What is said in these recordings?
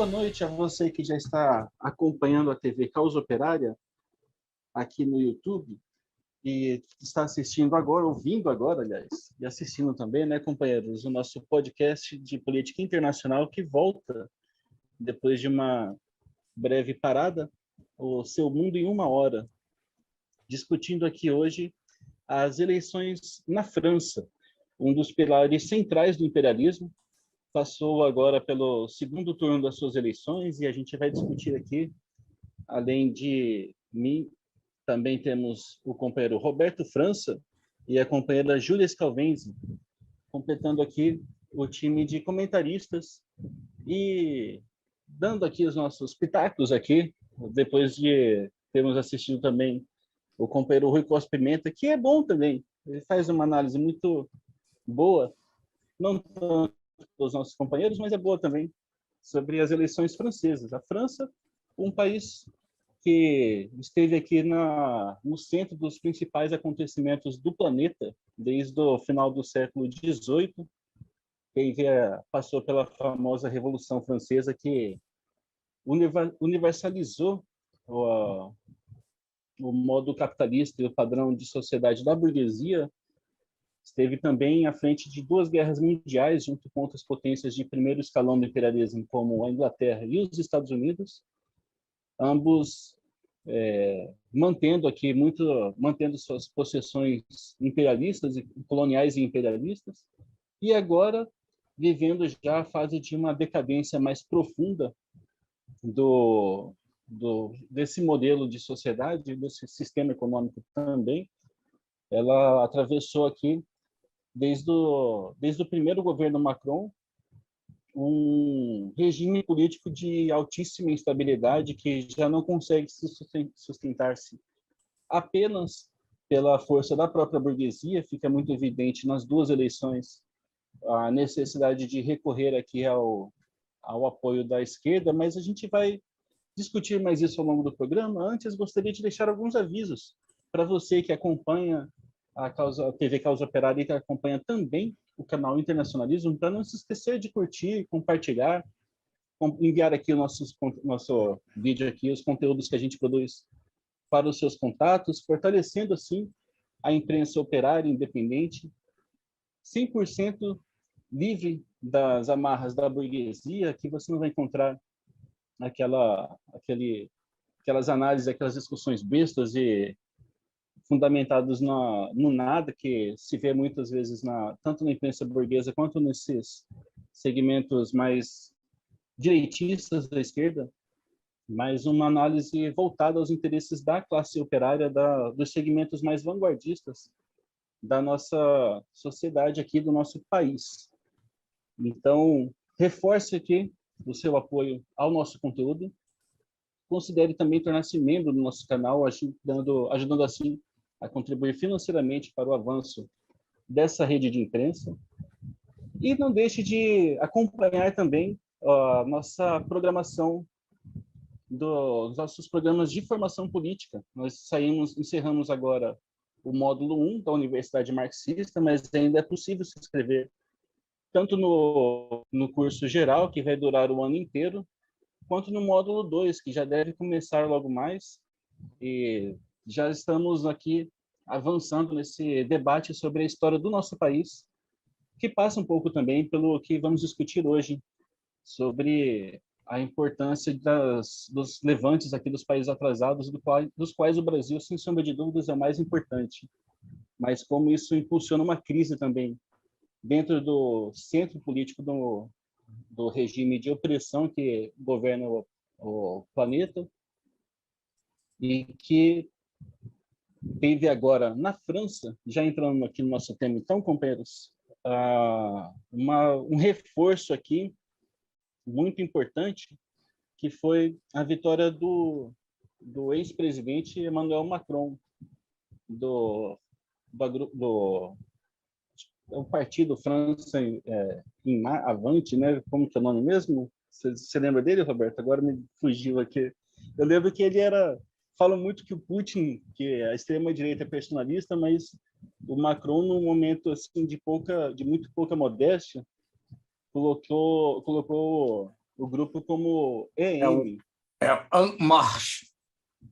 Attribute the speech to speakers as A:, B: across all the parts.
A: Boa noite a você que já está acompanhando a TV Causa Operária aqui no YouTube e está assistindo agora, ouvindo agora, aliás, e assistindo também, né, companheiros, o nosso podcast de política internacional que volta depois de uma breve parada, o Seu Mundo em uma Hora, discutindo aqui hoje as eleições na França, um dos pilares centrais do imperialismo. Passou agora pelo segundo turno das suas eleições e a gente vai discutir aqui, além de mim, também temos o companheiro Roberto França e a companheira Júlia Scalvenzi, completando aqui o time de comentaristas e dando aqui os nossos pitacos aqui, depois de termos assistido também o companheiro Rui Costa Pimenta, que é bom também, ele faz uma análise muito boa, não tanto dos nossos companheiros, mas é boa também, sobre as eleições francesas. A França, um país que esteve aqui no centro dos principais acontecimentos do planeta, desde o final do século XVIII, que passou pela famosa Revolução Francesa, que universalizou o modo capitalista e o padrão de sociedade da burguesia. Esteve também à frente de duas guerras mundiais, junto com outras potências de primeiro escalão do imperialismo, como a Inglaterra e os Estados Unidos, ambos mantendo suas possessões imperialistas, coloniais e imperialistas, e agora vivendo já a fase de uma decadência mais profunda desse modelo de sociedade, desse sistema econômico também. Ela atravessou aqui, desde o primeiro governo Macron, um regime político de altíssima instabilidade que já não consegue sustentar-se apenas pela força da própria burguesia. Fica muito evidente nas duas eleições a necessidade de recorrer aqui ao apoio da esquerda, mas a gente vai discutir mais isso ao longo do programa. Antes, gostaria de deixar alguns avisos para você que acompanha a TV Causa Operária e que acompanha também o canal Internacionalismo, para não se esquecer de curtir, compartilhar, enviar aqui o nosso vídeo aqui, os conteúdos que a gente produz para os seus contatos, fortalecendo assim a imprensa operária independente, 100% livre das amarras da burguesia, que você não vai encontrar aquelas análises, aquelas discussões bestas e fundamentados no nada, que se vê muitas vezes tanto na imprensa burguesa quanto nesses segmentos mais direitistas da esquerda, mas uma análise voltada aos interesses da classe operária, dos segmentos mais vanguardistas da nossa sociedade aqui, do nosso país. Então, reforce aqui o seu apoio ao nosso conteúdo. Considere também tornar-se membro do nosso canal, ajudando assim a contribuir financeiramente para o avanço dessa rede de imprensa. E não deixe de acompanhar também a nossa programação dos nossos programas de formação política. Nós encerramos agora o módulo 1 da Universidade Marxista, mas ainda é possível se inscrever tanto no curso geral, que vai durar o ano inteiro, quanto no módulo 2, que já deve começar logo mais. E já estamos aqui avançando nesse debate sobre a história do nosso país, que passa um pouco também pelo que vamos discutir hoje, sobre a importância dos levantes aqui dos países atrasados, dos quais o Brasil, sem sombra de dúvidas, é o mais importante. Mas como isso impulsiona uma crise também dentro do centro político do regime de opressão que governa o planeta, e que teve agora na França, já entrando aqui no nosso tema, então, companheiros, um reforço aqui muito importante, que foi a vitória do ex-presidente Emmanuel Macron, do partido França Avante, né? Como que é o nome mesmo? Você lembra dele, Roberto? Agora me fugiu aqui. Eu lembro que ele falam muito que o Putin, que a extrema-direita é personalista, mas o Macron, num momento assim de muito pouca modéstia, colocou o grupo como
B: É o
A: EM.
B: En Marche.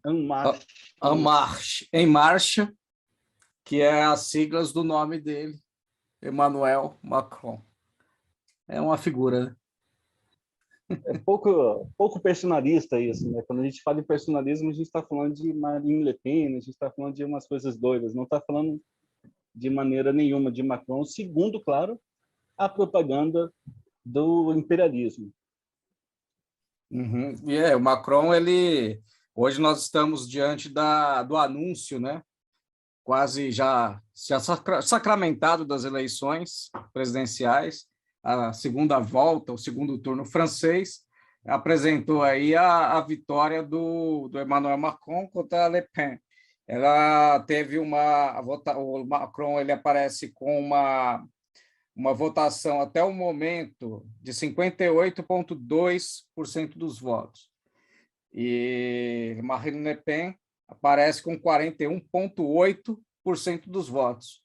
A: En Marche.
B: En Marche. Em Marcha, que é as siglas do nome dele, Emmanuel Macron. É uma figura, né?
A: É pouco personalista isso, né? Quando a gente fala em personalismo, a gente está falando de Marine Le Pen, a gente está falando de umas coisas doidas, não está falando de maneira nenhuma de Macron, segundo, claro, a propaganda do imperialismo.
B: Uhum. O Macron, hoje nós estamos diante do anúncio, né? Quase já sacramentado das eleições presidenciais, a segunda volta, o segundo turno francês, apresentou aí a vitória do Emmanuel Macron contra a Le Pen. Ela teve o Macron ele aparece com uma votação até o momento de 58,2% dos votos. E Marine Le Pen aparece com 41,8% dos votos.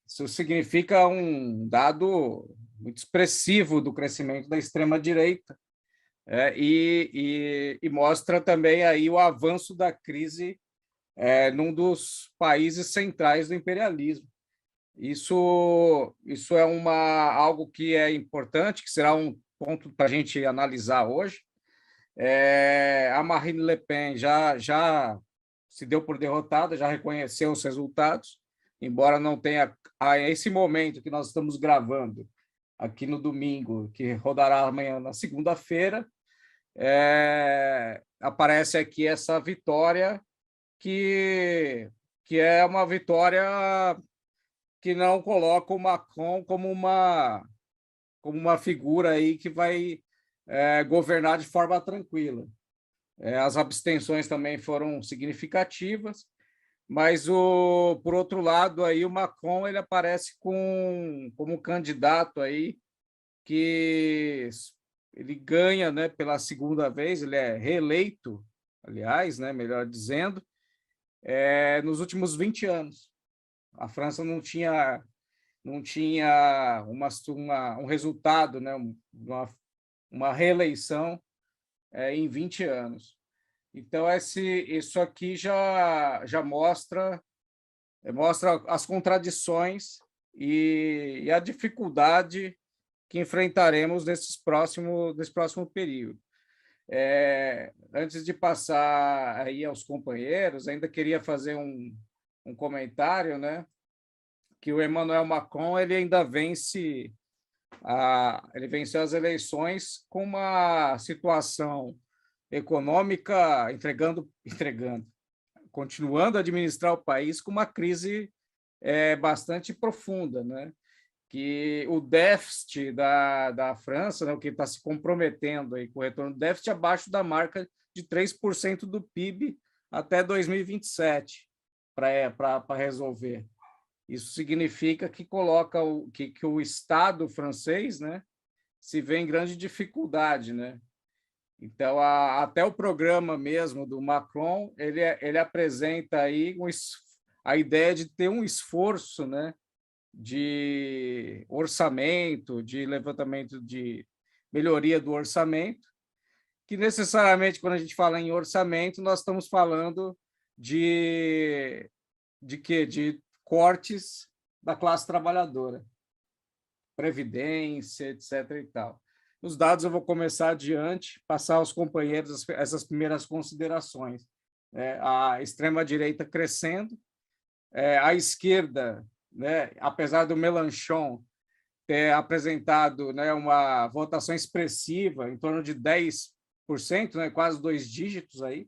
B: Isso significa um dado muito expressivo do crescimento da extrema-direita, e mostra também aí o avanço da crise num dos países centrais do imperialismo. Isso é algo que é importante, que será um ponto para a gente analisar hoje. A Marine Le Pen já se deu por derrotada, já reconheceu os resultados, embora não tenha, a esse momento que nós estamos gravando, aqui no domingo, que rodará amanhã na segunda-feira, aparece aqui essa vitória que é uma vitória que não coloca o Macron como uma figura aí que vai governar de forma tranquila. As abstenções também foram significativas, mas, por outro lado, aí, o Macron ele aparece como candidato aí, que ele ganha, né, pela segunda vez, ele é reeleito, aliás, né, melhor dizendo, nos últimos 20 anos. A França não tinha um resultado, né, uma reeleição em 20 anos. Então, isso aqui já mostra as contradições e a dificuldade que enfrentaremos nesse próximo período. Antes de passar aí aos companheiros, ainda queria fazer um comentário, né? Que o Emmanuel Macron ele ainda ele venceu as eleições com uma situação econômica continuando a administrar o país com uma crise bastante profunda, né? Que o déficit da França, né, o que está se comprometendo aí com o retorno do déficit abaixo da marca de 3% do PIB até 2027 para resolver. Isso significa que coloca que o Estado francês, né, se vê em grande dificuldade, né? Então, até o programa mesmo do Macron, ele apresenta aí a ideia de ter um esforço, né, de orçamento, de levantamento de melhoria do orçamento, que necessariamente, quando a gente fala em orçamento, nós estamos falando de quê? De cortes da classe trabalhadora, previdência, etc. e tal. Os dados eu vou começar adiante, passar aos companheiros essas primeiras considerações. A extrema-direita crescendo, a esquerda, né, apesar do Mélenchon ter apresentado, né, uma votação expressiva, em torno de 10%, né, quase 2 dígitos aí,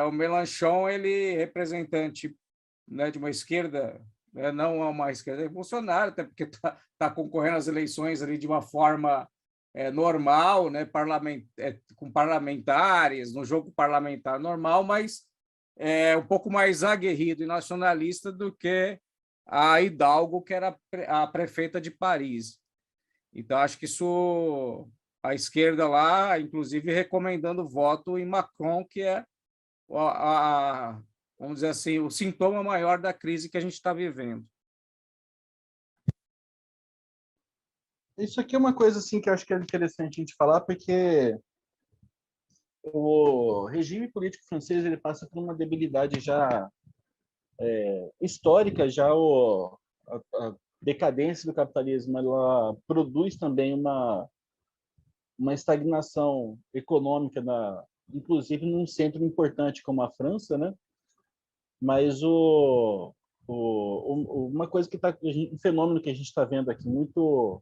B: o Mélenchon, ele é representante, né, de uma esquerda, né, não é uma esquerda revolucionária, até porque está concorrendo às eleições ali de uma forma normal, né, com parlamentares, no jogo parlamentar normal, mas um pouco mais aguerrido e nacionalista do que a Hidalgo, que era a prefeita de Paris. Então, acho que a esquerda lá, inclusive, recomendando o voto em Macron, que é, vamos dizer assim, o sintoma maior da crise que a gente está vivendo.
A: Isso aqui é uma coisa assim que eu acho que é interessante a gente falar, porque o regime político francês ele passa por uma debilidade já histórica, já a decadência do capitalismo ela produz também uma estagnação econômica, inclusive num centro importante como a França, né? Mas uma coisa que está, um fenômeno que a gente está vendo aqui muito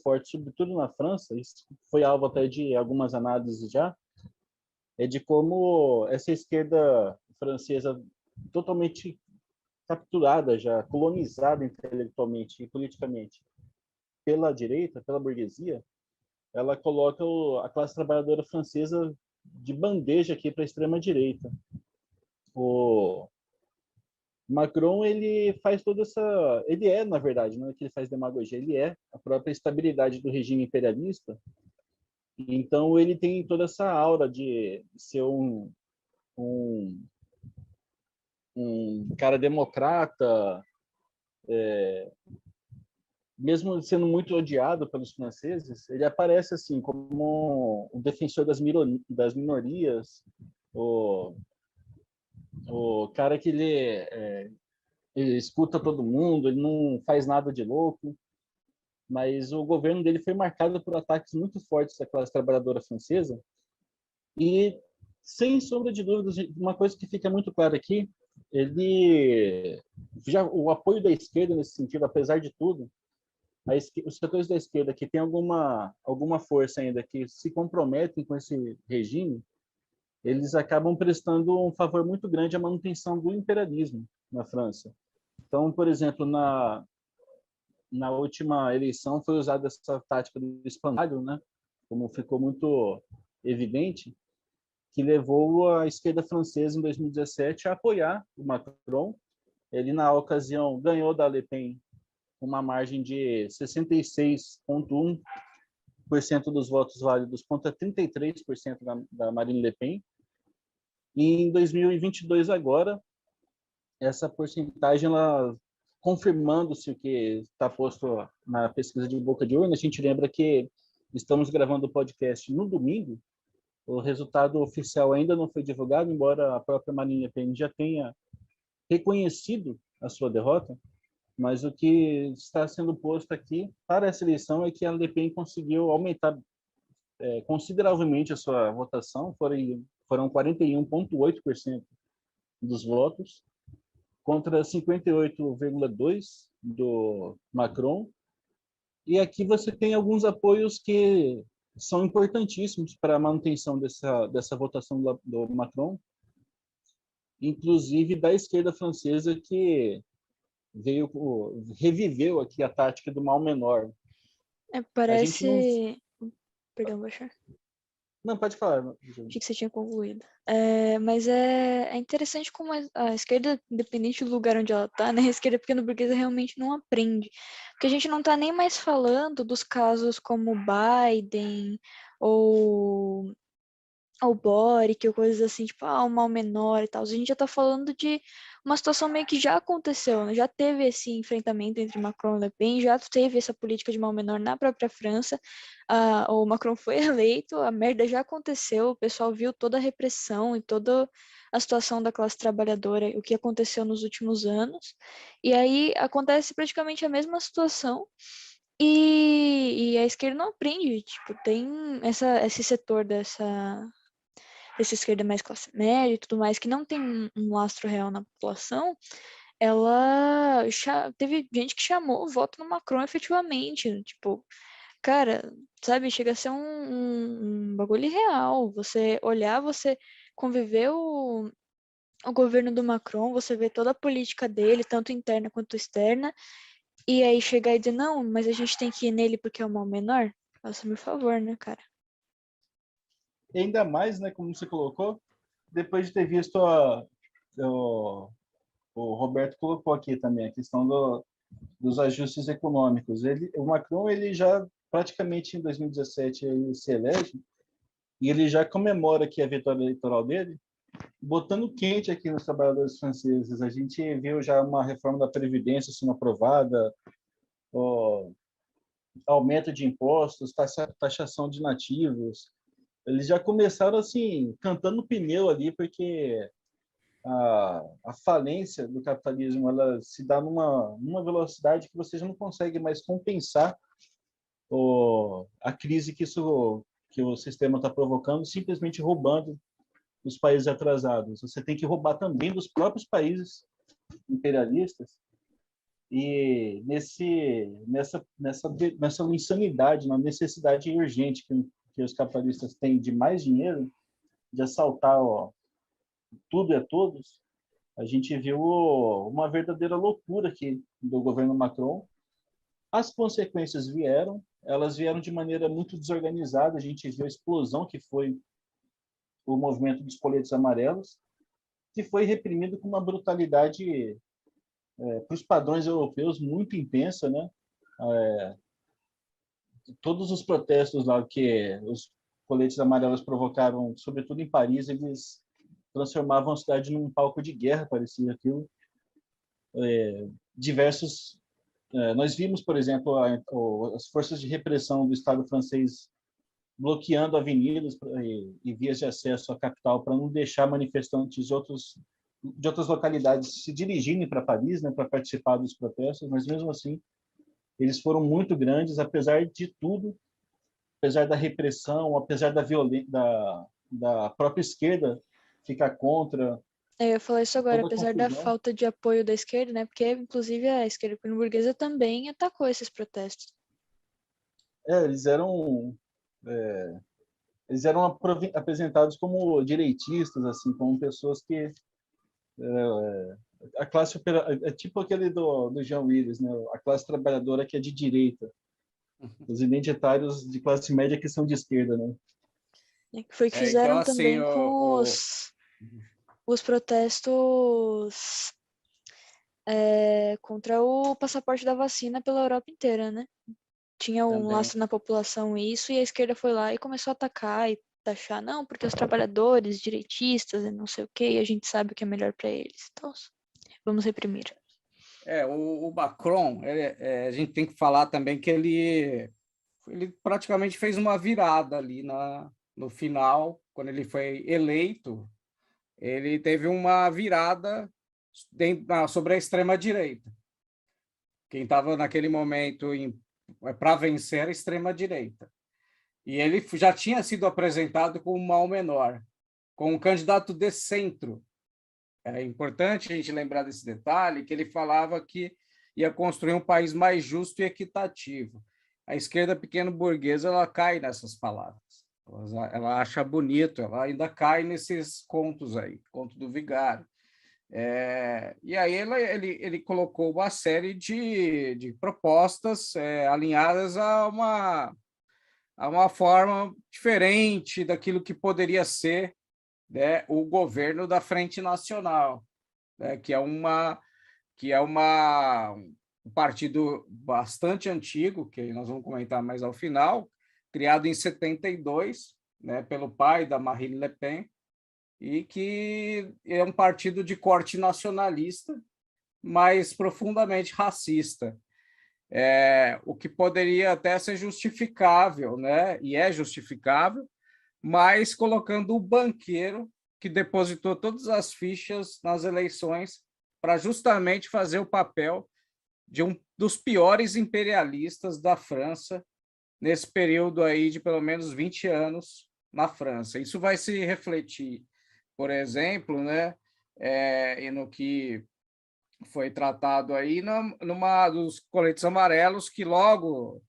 A: forte, sobretudo na França, isso foi alvo até de algumas análises já, é de como essa esquerda francesa totalmente capturada já, colonizada intelectualmente e politicamente pela direita, pela burguesia, ela coloca a classe trabalhadora francesa de bandeja aqui para a extrema direita. O Macron ele faz toda essa, ele é na verdade, não é que ele faz demagogia, ele é a própria estabilidade do regime imperialista. Então ele tem toda essa aura de ser um, um cara democrata, mesmo sendo muito odiado pelos franceses, ele aparece assim como um defensor das minorias, o, o cara que ele escuta todo mundo, ele não faz nada de louco, mas o governo dele foi marcado por ataques muito fortes à classe trabalhadora francesa e, sem sombra de dúvidas, uma coisa que fica muito clara aqui, o apoio da esquerda nesse sentido, apesar de tudo, os setores da esquerda que têm alguma força ainda, que se comprometem com esse regime, eles acabam prestando um favor muito grande à manutenção do imperialismo na França. Então, por exemplo, na última eleição foi usada essa tática do espantalho, né? Como ficou muito evidente, que levou a esquerda francesa em 2017 a apoiar o Macron. Ele, na ocasião, ganhou da Le Pen uma margem de 66,1% dos votos válidos contra 33% da Marine Le Pen. E em 2022 agora, essa porcentagem, ela confirmando-se o que está posto na pesquisa de boca de urna, a gente lembra que estamos gravando o podcast no domingo, o resultado oficial ainda não foi divulgado, embora a própria Marine Le Pen já tenha reconhecido a sua derrota, mas o que está sendo posto aqui para essa eleição é que a Le Pen conseguiu aumentar consideravelmente a sua votação, foram 41,8% dos votos, contra 58,2% do Macron. E aqui você tem alguns apoios que são importantíssimos para a manutenção dessa votação do Macron, inclusive da esquerda francesa, que reviveu aqui a tática do mal menor. A gente não...
C: Parece... Perdão, Bachar.
A: Não, pode falar.
C: Achei que você tinha concluído. Mas é interessante como a esquerda, independente do lugar onde ela está, né? A esquerda pequeno-burguesa realmente não aprende. Porque a gente não está nem mais falando dos casos como Biden ou Boric, ou coisas assim, tipo, um mal menor e tal. A gente já tá falando de uma situação meio que já aconteceu, né? Já teve esse enfrentamento entre Macron e Le Pen, já teve essa política de mal menor na própria França. O Macron foi eleito, a merda já aconteceu, o pessoal viu toda a repressão e toda a situação da classe trabalhadora, o que aconteceu nos últimos anos. E aí acontece praticamente a mesma situação. E a esquerda não aprende, tipo, tem esse setor dessa esquerda mais classe média e tudo mais, que não tem um lastro real na população, ela teve gente que chamou o voto no Macron efetivamente, tipo, cara, sabe, chega a ser um bagulho real, você olhar, você conviver o governo do Macron, você vê toda a política dele, tanto interna quanto externa, e aí chegar e dizer, não, mas a gente tem que ir nele porque é o mal menor? Faça-me por favor, né, cara?
A: E ainda mais, né, como você colocou, depois de ter visto o Roberto colocou aqui também a questão dos ajustes econômicos. O Macron, ele já praticamente em 2017 ele se elege e ele já comemora aqui a vitória eleitoral dele, botando quente aqui nos trabalhadores franceses. A gente viu já uma reforma da Previdência sendo aprovada, aumento de impostos, taxação de nativos. Eles já começaram assim, cantando pneu ali, porque a falência do capitalismo ela se dá numa velocidade que você já não consegue mais compensar a crise que o sistema está provocando, simplesmente roubando dos países atrasados. Você tem que roubar também dos próprios países imperialistas. E nessa insanidade, na necessidade urgente que os capitalistas têm de mais dinheiro, de assaltar tudo e a todos, a gente viu uma verdadeira loucura aqui do governo Macron. As consequências elas vieram de maneira muito desorganizada. A gente viu a explosão que foi o movimento dos coletes amarelos, que foi reprimido com uma brutalidade para os padrões europeus muito intensa, né? Todos os protestos lá que os coletes amarelos provocaram, sobretudo em Paris, eles transformavam a cidade num palco de guerra, parecia aquilo. Nós vimos, por exemplo, as forças de repressão do Estado francês bloqueando avenidas e vias de acesso à capital para não deixar manifestantes de outras localidades se dirigirem para Paris, né, para participar dos protestos, mas mesmo assim eles foram muito grandes, apesar de tudo, apesar da repressão, apesar da violência da própria esquerda ficar contra.
C: Eu ia falar isso agora,
A: Toda a
C: apesar da
A: confusão.
C: falta de apoio da esquerda, né? Porque, inclusive, a esquerda burguesa também atacou esses protestos.
A: Eles eram apresentados como direitistas, assim, como pessoas que a classe é tipo aquele do Jean Willis, né? A classe trabalhadora que é de direita, os identitários de classe média que são de esquerda, né?
C: Foi o que
B: Então,
C: fizeram
B: assim,
C: também com os protestos contra o passaporte da vacina pela Europa inteira, né? Tinha um
A: Também.
C: lastro na população isso, e a esquerda foi lá e começou a atacar e taxar, não, porque os trabalhadores, direitistas e não sei o quê, e a gente sabe o que é melhor para eles. Então, vamos reprimir.
B: O Macron, a gente tem que falar também que ele praticamente fez uma virada ali no final, quando ele foi eleito, ele teve uma virada sobre a extrema-direita. Quem estava naquele momento para vencer a extrema-direita. E ele já tinha sido apresentado como um mal menor, como um candidato de centro. É importante a gente lembrar desse detalhe, que ele falava que ia construir um país mais justo e equitativo. A esquerda pequeno-burguesa ela cai nessas palavras. Ela acha bonito, ela ainda cai nesses contos aí, conto do vigário. E aí ele colocou uma série de propostas alinhadas a uma forma diferente daquilo que poderia ser, né, o governo da Frente Nacional, né, que é um partido bastante antigo, que nós vamos comentar mais ao final, criado em 72, né, pelo pai da Marine Le Pen, e que é um partido de corte nacionalista, mas profundamente racista. O que poderia até ser justificável, né? E é justificável, mas colocando o banqueiro que depositou todas as fichas nas eleições para justamente fazer o papel de um dos piores imperialistas da França nesse período aí de pelo menos 20 anos na França. Isso vai se refletir, por exemplo, né, no que foi tratado aí numa dos coletes amarelos, que logo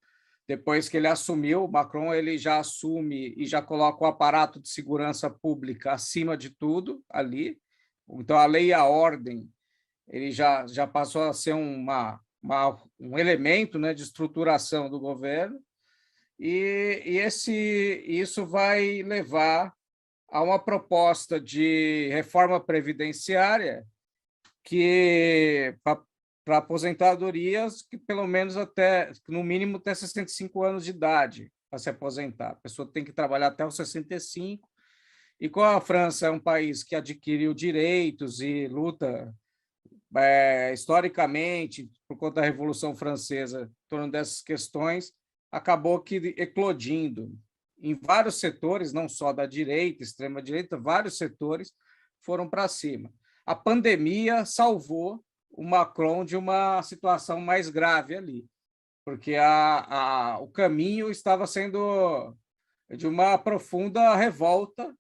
B: depois que ele assumiu, Macron ele já assume e já coloca o aparato de segurança pública acima de tudo ali. Então, a lei e a ordem ele já passou a ser um elemento, né, de estruturação do governo, e isso vai levar a uma proposta de reforma previdenciária que para aposentadorias que pelo menos no mínimo até 65 anos de idade para se aposentar. A pessoa tem que trabalhar até os 65. E como a França é um país que adquiriu direitos e luta historicamente, por conta da Revolução Francesa, em torno dessas questões, acabou que eclodindo em vários setores, não só da direita, extrema-direita, vários setores foram para cima. A pandemia salvou o Macron de uma situação mais grave ali, porque o caminho estava sendo de uma profunda revolta,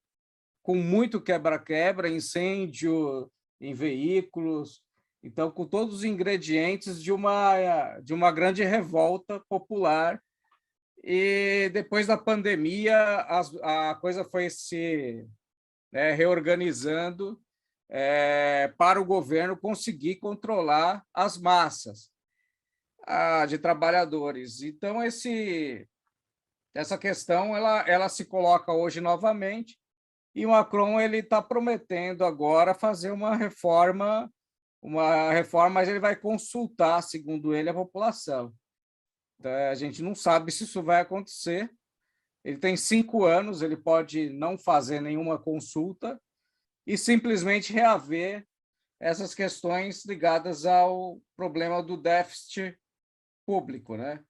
B: com muito quebra-quebra, incêndio em veículos, então, com todos os ingredientes de uma grande revolta popular. E depois da pandemia, a coisa foi se reorganizando para o governo conseguir controlar as massas de trabalhadores. Então, essa questão ela se coloca hoje novamente, e o Macron está prometendo agora fazer uma reforma, mas ele vai consultar, segundo ele, a população. Então, a gente não sabe se isso vai acontecer. Ele tem 5 anos, ele pode não fazer nenhuma consulta e simplesmente reaver essas questões ligadas ao problema do déficit público, né?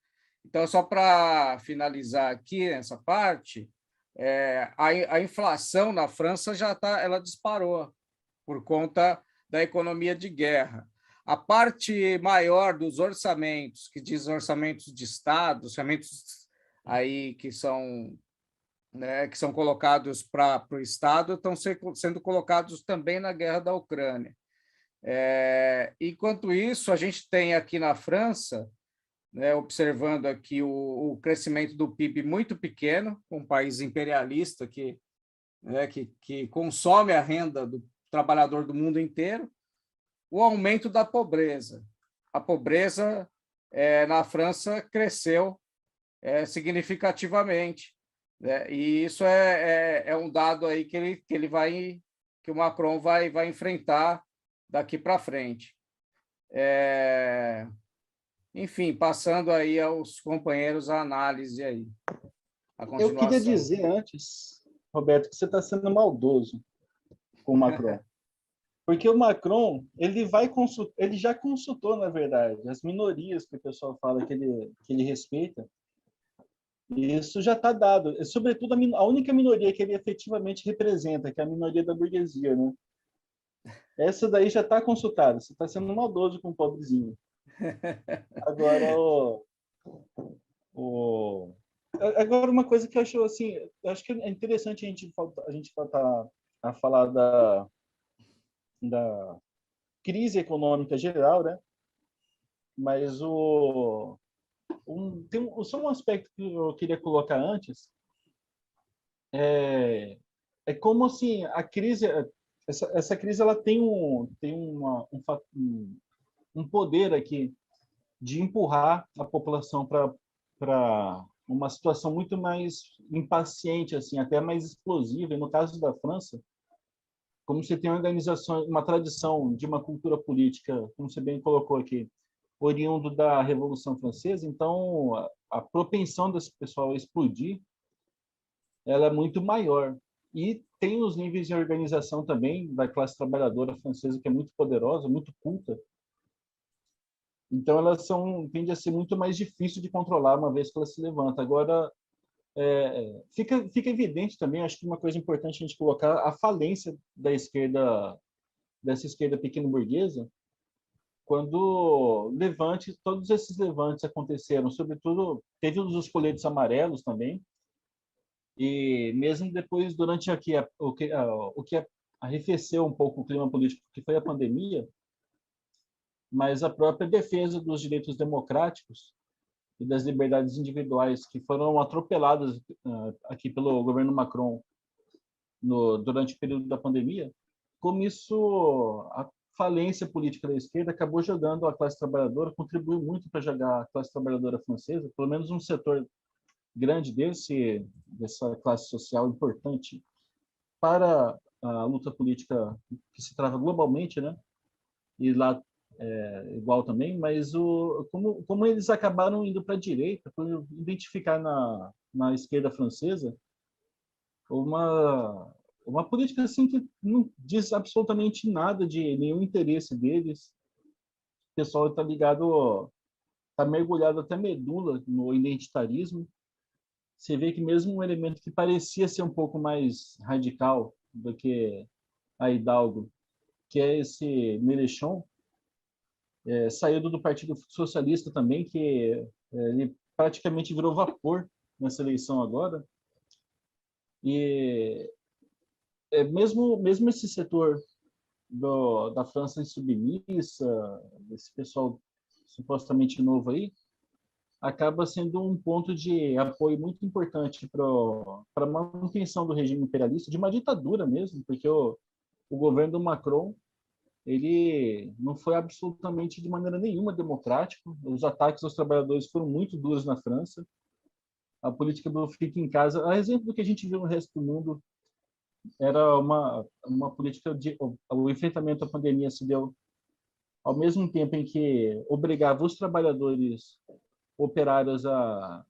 B: Então, só para finalizar aqui essa parte, a inflação na França ela disparou por conta da economia de guerra. A parte maior dos orçamentos, que diz orçamentos de Estado, orçamentos aí que são colocados para o Estado, estão sendo colocados também na guerra da Ucrânia. Enquanto isso, a gente tem aqui na França, observando aqui o crescimento do PIB muito pequeno, um país imperialista que consome a renda do trabalhador do mundo inteiro, o aumento da pobreza. A pobreza na França cresceu significativamente, né? E isso é um dado aí que o Macron vai enfrentar daqui para frente. Enfim, passando aí aos companheiros a análise aí, a continuação.
A: Eu queria dizer antes, Roberto, que você está sendo maldoso com o Macron. Porque o Macron, ele já consultou, na verdade, as minorias que o pessoal fala que ele respeita. E isso já está dado. Sobretudo, a única minoria que ele efetivamente representa, que é a minoria da burguesia, né? Essa daí já está consultada. Você está sendo maldoso com o pobrezinho. Agora, agora uma coisa que eu acho assim, eu acho que é interessante a gente voltar a falar da crise econômica geral, né? Mas só um aspecto que eu queria colocar antes é como assim a crise, essa crise ela tem um poder aqui de empurrar a população para uma situação muito mais impaciente, assim, até mais explosiva. E no caso da França, como você tem uma tradição de uma cultura política, como você bem colocou aqui, oriundo da Revolução Francesa, então a propensão desse pessoal a explodir, ela é muito maior. E tem os níveis de organização também da classe trabalhadora francesa, que é muito poderosa, muito culta. Então elas tendem a ser muito mais difícil de controlar uma vez que ela se levanta. Agora, fica evidente também, acho que uma coisa importante a gente colocar, a falência dessa esquerda pequeno-burguesa, quando todos esses levantes aconteceram, sobretudo, teve os coletes amarelos também, e mesmo depois, durante o que arrefeceu um pouco o clima político, que foi a pandemia, mas a própria defesa dos direitos democráticos e das liberdades individuais que foram atropeladas aqui pelo governo Macron durante o período da pandemia, como isso, a falência política da esquerda acabou jogando a classe trabalhadora, contribuiu muito para jogar a classe trabalhadora francesa, pelo menos um setor grande dessa classe social importante para a luta política que se trava globalmente, né? E lá igual também, mas como eles acabaram indo para a direita, por identificar na esquerda francesa uma política assim que não diz absolutamente nada de nenhum interesse deles. O pessoal está ligado está mergulhado até medula no identitarismo. Você vê que mesmo um elemento que parecia ser um pouco mais radical do que a Hidalgo, que é esse Mélenchon, saiu do Partido Socialista também, que ele praticamente virou vapor nessa eleição agora. E mesmo esse setor da França insubmissa, esse pessoal supostamente novo aí, acaba sendo um ponto de apoio muito importante para a manutenção do regime imperialista, de uma ditadura mesmo, porque o governo do Macron ele não foi absolutamente de maneira nenhuma democrático. Os ataques aos trabalhadores foram muito duros na França. A política do fica em casa, a exemplo do que a gente viu no resto do mundo, era uma política de o enfrentamento à pandemia se deu ao mesmo tempo em que obrigava os trabalhadores operários a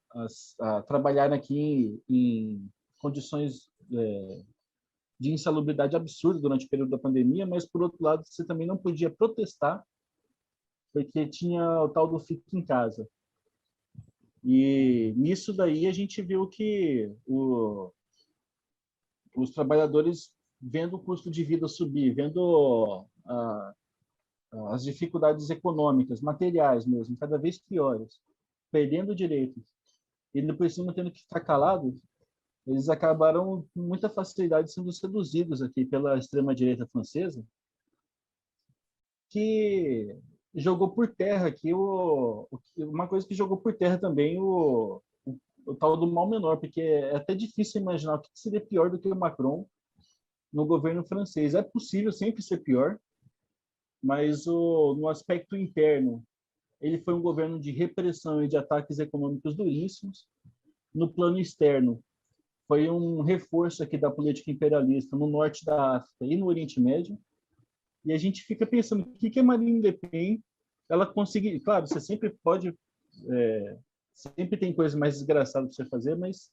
A: trabalhar aqui em condições de insalubridade absurda durante o período da pandemia, mas, por outro lado, você também não podia protestar, porque tinha o tal do fique em casa. E nisso daí a gente viu que os trabalhadores, vendo o custo de vida subir, vendo as dificuldades econômicas, materiais mesmo, cada vez piores, perdendo direitos, e depois cima tendo que ficar calados, eles acabaram com muita facilidade sendo seduzidos aqui pela extrema-direita francesa, que jogou por terra aqui uma coisa que jogou por terra também o tal do mal menor, porque é até difícil imaginar o que seria pior do que o Macron no governo francês. É possível sempre ser pior, mas no aspecto interno, ele foi um governo de repressão e de ataques econômicos duríssimos. No plano externo, foi um reforço aqui da política imperialista no norte da África e no Oriente Médio. E a gente fica pensando, o que a Marine Le Pen, ela conseguiu... Claro, você sempre pode... sempre tem coisas mais desgraçadas para você fazer, mas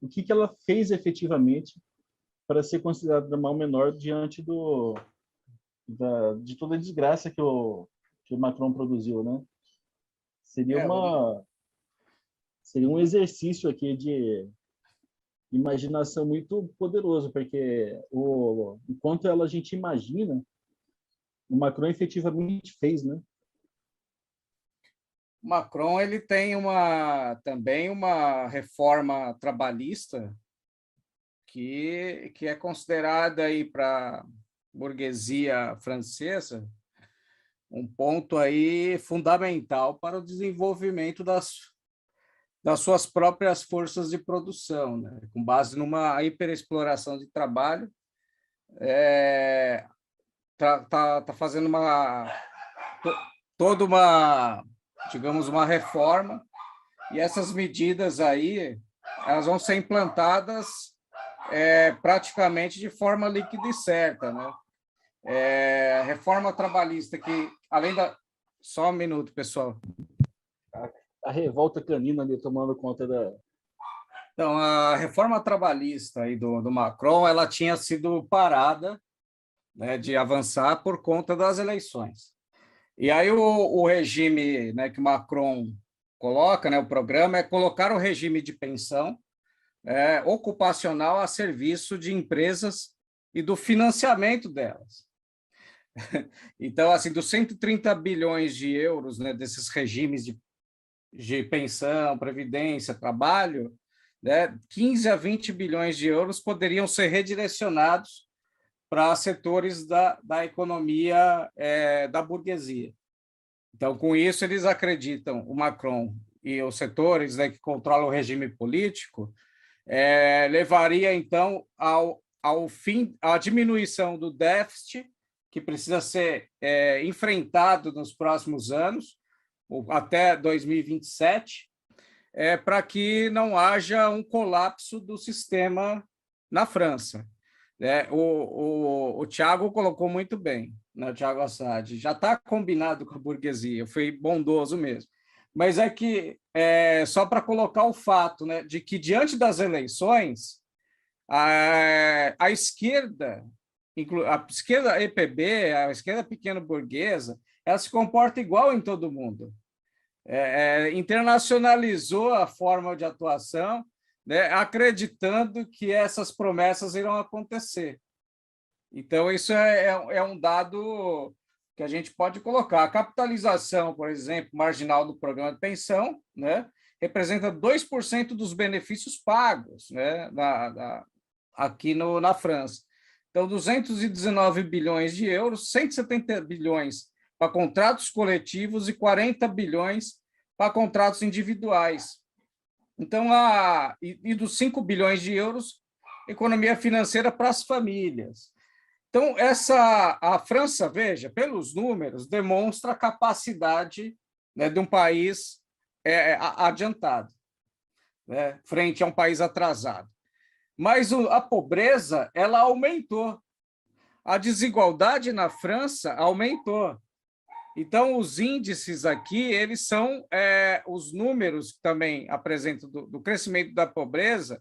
A: o que ela fez efetivamente para ser considerada mal menor diante de toda a desgraça que o Macron produziu, né? Seria um exercício aqui de imaginação muito poderoso, porque enquanto a gente imagina, o Macron efetivamente fez, né?
B: Macron ele tem também uma reforma trabalhista que é considerada aí para burguesia francesa um ponto aí fundamental para o desenvolvimento das suas próprias forças de produção, né? Com base numa hiperexploração de trabalho, tá fazendo toda uma, digamos, uma reforma, e essas medidas aí elas vão ser implantadas praticamente de forma líquida e certa, né? Reforma trabalhista que, além da... Só um minuto, pessoal.
A: A revolta canina ali tomando conta da...
B: Então, a reforma trabalhista aí do Macron, ela tinha sido parada, né, de avançar por conta das eleições. E aí o regime, né, que Macron coloca, né, o programa é colocar o regime de pensão ocupacional a serviço de empresas e do financiamento delas. Então, assim, dos 130 bilhões de euros, né, desses regimes de pensão, previdência, trabalho, né, 15 a 20 bilhões de euros poderiam ser redirecionados para setores da economia da burguesia. Então, com isso, eles acreditam, o Macron e os setores, né, que controlam o regime político, levaria, então, ao fim, à diminuição do déficit, que precisa ser enfrentado nos próximos anos, até 2027, para que não haja um colapso do sistema na França. O Thiago colocou muito bem, né, o Thiago Assad, já está combinado com a burguesia, foi bondoso mesmo. Mas é que, só para colocar o fato, né, de que, diante das eleições, a esquerda EPB, a esquerda pequeno-burguesa, ela se comporta igual em todo mundo. internacionalizou a forma de atuação, né, acreditando que essas promessas irão acontecer. Então, isso é um dado que a gente pode colocar. A capitalização, por exemplo, marginal do programa de pensão, né, representa 2% dos benefícios pagos, né, aqui na França. Então, 219 bilhões de euros, 170 bilhões para contratos coletivos e 40 bilhões para contratos individuais. Então, e dos 5 bilhões de euros, economia financeira para as famílias. Então, a França, veja, pelos números, demonstra a capacidade, né, de um país adiantado, né, frente a um país atrasado. Mas a pobreza, ela aumentou. A desigualdade na França aumentou. Então, os índices aqui, eles são os números que também apresentam do crescimento da pobreza,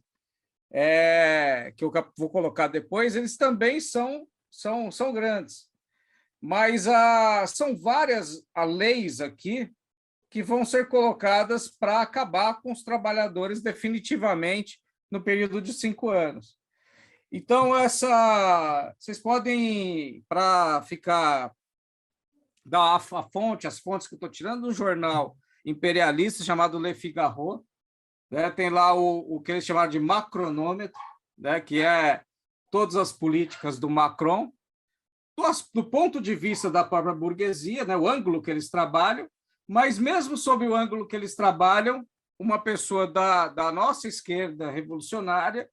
B: que eu vou colocar depois, eles também são grandes. Mas são várias leis aqui que vão ser colocadas para acabar com os trabalhadores definitivamente no período de 5 anos. Então, vocês podem, para ficar, dar as fontes que eu estou tirando do jornal imperialista chamado Le Figaro, né? Tem lá o que eles chamaram de macronômetro, né? Que é todas as políticas do Macron, do ponto de vista da própria burguesia, né? O ângulo que eles trabalham, mas mesmo sob o ângulo que eles trabalham, uma pessoa da nossa esquerda revolucionária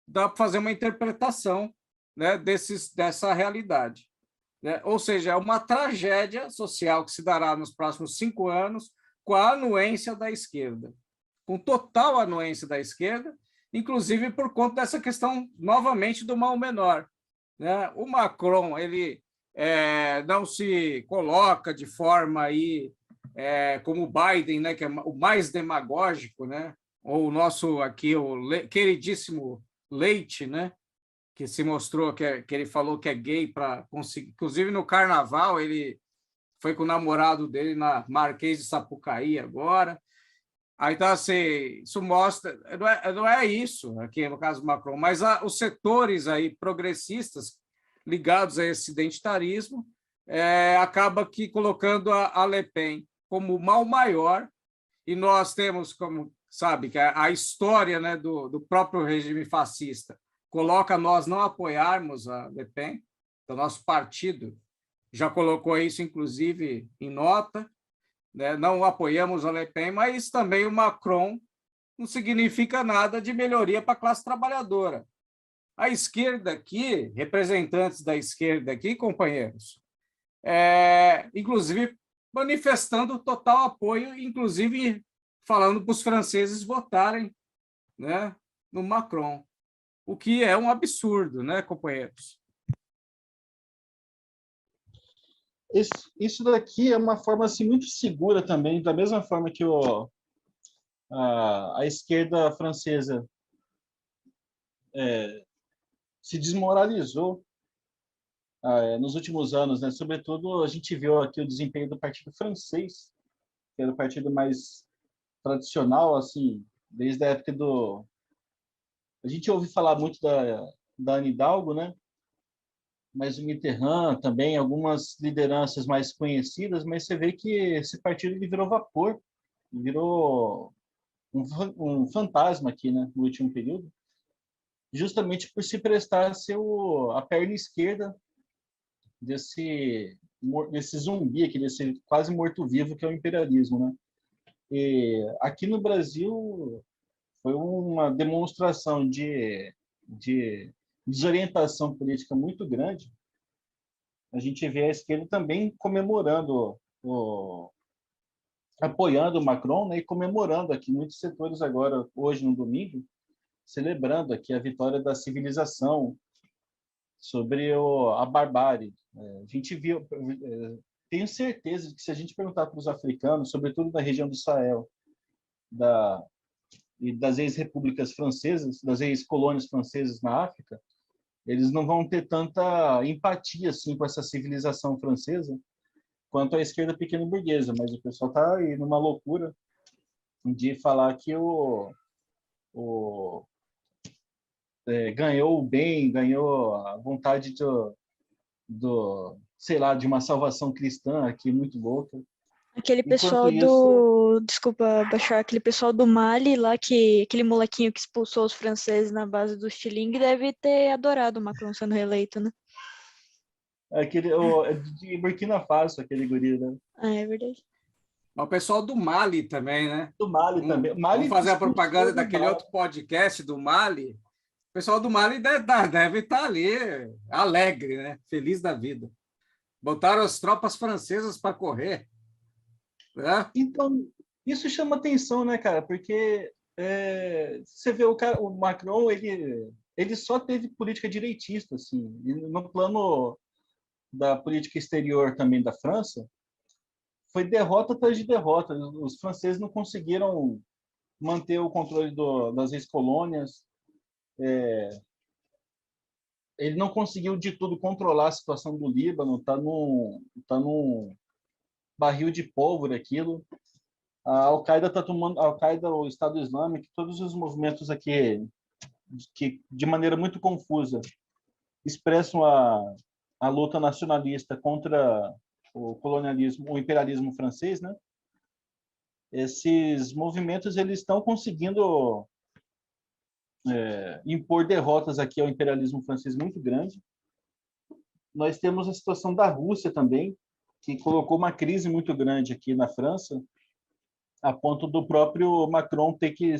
B: dá para fazer uma interpretação, né, dessa realidade, né? Ou seja, é uma tragédia social que se dará nos próximos 5 anos com a anuência da esquerda, com total anuência da esquerda, inclusive por conta dessa questão, novamente, do mal menor, né? O Macron, ele não se coloca de forma aí, como o Biden, né, que é o mais demagógico, né? Ou o nosso aqui, queridíssimo Leite, né? Que se mostrou que ele falou que é gay para conseguir. Inclusive, no carnaval, ele foi com o namorado dele na Marquês de Sapucaí agora. Aí, então, assim, isso mostra, não é isso aqui no caso do Macron, mas os setores aí progressistas ligados a esse identitarismo acaba aqui colocando a Le Pen como o mal maior, e nós temos, como sabe, que a história, né, do próprio regime fascista coloca nós não apoiarmos a Le Pen, então nosso partido já colocou isso, inclusive, em nota, né? Não apoiamos a Le Pen, mas também o Macron não significa nada de melhoria para a classe trabalhadora. A esquerda aqui, representantes da esquerda aqui, companheiros, inclusive manifestando total apoio, inclusive falando para os franceses votarem, né, no Macron, o que é um absurdo, né, companheiros?
A: Isso daqui é uma forma assim, muito segura também, da mesma forma que a esquerda francesa se desmoralizou nos últimos anos, né? Sobretudo, a gente viu aqui o desempenho do Partido Francês, que era o partido mais tradicional, assim, desde a época do... A gente ouve falar muito da Anne Hidalgo, né? Mas o Mitterrand também, algumas lideranças mais conhecidas, mas você vê que esse partido ele virou vapor, virou um fantasma aqui, né, no último período, justamente por se prestar a ser a perna esquerda desse zumbi aqui, desse quase morto-vivo que é o imperialismo, né? E aqui no Brasil foi uma demonstração de desorientação política muito grande. A gente vê a esquerda também comemorando, apoiando o Macron, né, e comemorando aqui muitos setores agora, hoje no domingo, celebrando aqui a vitória da civilização sobre a barbárie. A gente viu, tenho certeza de que se a gente perguntar para os africanos, sobretudo da região do Sahel, e das ex-repúblicas francesas, das ex-colônias francesas na África, eles não vão ter tanta empatia assim com essa civilização francesa, quanto à esquerda pequeno burguesa, mas o pessoal está aí numa loucura de falar que o ganhou o bem, ganhou a vontade sei lá, de uma salvação cristã aqui muito louca.
C: Aquele
A: Enquanto
C: pessoal
A: isso,
C: desculpa, Bachar, aquele pessoal do Mali lá, aquele molequinho que expulsou os franceses na base do Estilingue deve ter adorado o Macron sendo reeleito, né?
A: é de Burkina Faso, aquele guri, né?
C: Ah, é verdade.
B: O pessoal do Mali também, né?
A: Do Mali também.
B: Vamos
A: Mali
B: fazer a
A: expulsou
B: propaganda
A: do
B: daquele
A: Mali.
B: outro podcast do Mali. O pessoal do Mali deve estar ali alegre, né? Feliz da vida. Botaram as tropas francesas para correr, né?
A: Então, isso chama atenção, né, cara? Porque você vê o Macron, ele só teve política direitista, assim. E no plano da política exterior também da França, foi derrota atrás de derrota. Os franceses não conseguiram manter o controle das ex-colônias. Ele não conseguiu de tudo controlar a situação do Líbano. Tá num barril de pólvora aquilo. A Al-Qaeda está tomando, a Al-Qaeda, o Estado Islâmico, todos os movimentos aqui que de maneira muito confusa expressam a luta nacionalista contra o colonialismo, o imperialismo francês, né? Esses movimentos eles estão conseguindo impor derrotas aqui ao imperialismo francês muito grande. Nós temos a situação da Rússia também, que colocou uma crise muito grande aqui na França, a ponto do próprio Macron ter que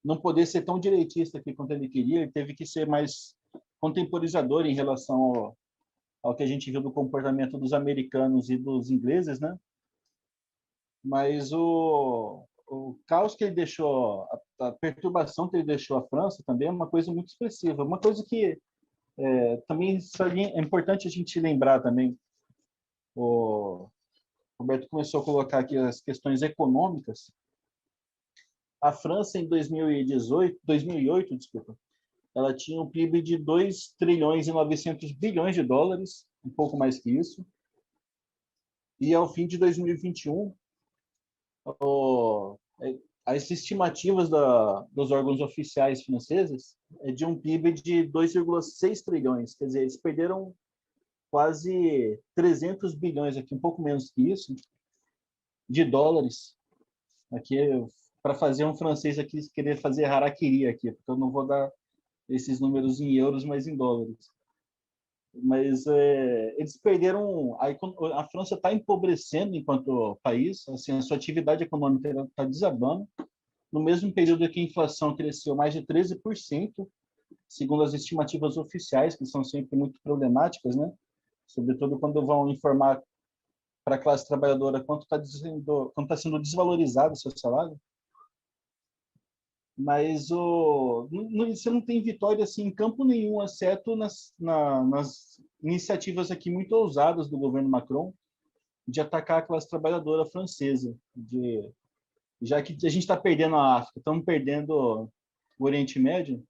A: não poder ser tão direitista aqui quanto ele queria, ele teve que ser mais contemporizador em relação ao que a gente viu do comportamento dos americanos e dos ingleses, né? Mas o caos que ele deixou, a perturbação que ele deixou a França também é uma coisa muito expressiva. Uma coisa que também é importante a gente lembrar também. O Roberto começou a colocar aqui as questões econômicas. A França, em 2008, desculpa, ela tinha um PIB de 2 trilhões e 900 bilhões de dólares, um pouco mais que isso. E ao fim de 2021, as estimativas dos órgãos oficiais franceses é de um PIB de 2,6 trilhões. Quer dizer, eles perderam quase 300 bilhões, aqui um pouco menos que isso, de dólares. Aqui, para fazer um francês aqui querer fazer harakiri aqui, porque eu não vou dar esses números em euros, mas em dólares. Mas eles perderam. A França está empobrecendo enquanto país, assim, a sua atividade econômica está desabando. No mesmo período que a inflação cresceu mais de 13%, segundo as estimativas oficiais, que são sempre muito problemáticas, né? Sobretudo quando vão informar para a classe trabalhadora quanto está sendo desvalorizado o seu salário. Mas você não tem vitória assim, em campo nenhum, exceto nas iniciativas aqui muito ousadas do governo Macron de atacar a classe trabalhadora francesa. Já que a gente está perdendo a África, estamos perdendo o Oriente Médio,